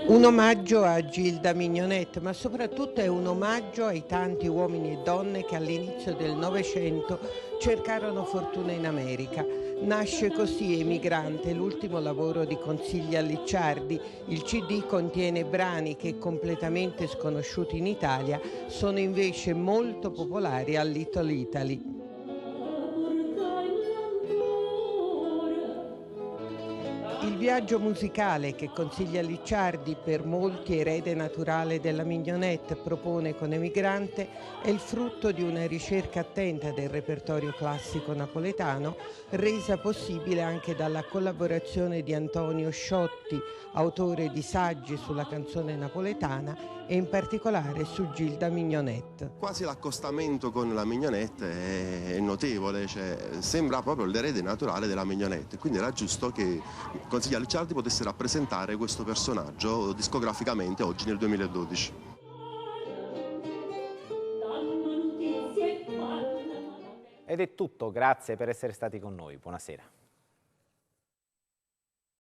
Un omaggio a Gilda Mignonette, ma soprattutto è un omaggio ai tanti uomini e donne che all'inizio del Novecento cercarono fortuna in America. Nasce così Emigrante, l'ultimo lavoro di Consiglia Licciardi. Il CD contiene brani che, completamente sconosciuti in Italia, sono invece molto popolari a Little Italy. Il viaggio musicale che Consiglia Licciardi, per molti erede naturale della Mignonette, propone con Emigrante è il frutto di una ricerca attenta del repertorio classico napoletano, resa possibile anche dalla collaborazione di Antonio Sciotti, autore di saggi sulla canzone napoletana e in particolare su Gilda Mignonette. Quasi l'accostamento con la Mignonette è notevole, cioè, sembra proprio l'erede naturale della Mignonette, quindi era giusto che Consiglia Licciardi potesse rappresentare questo personaggio discograficamente oggi nel 2012. Ed è tutto, grazie per essere stati con noi, buonasera.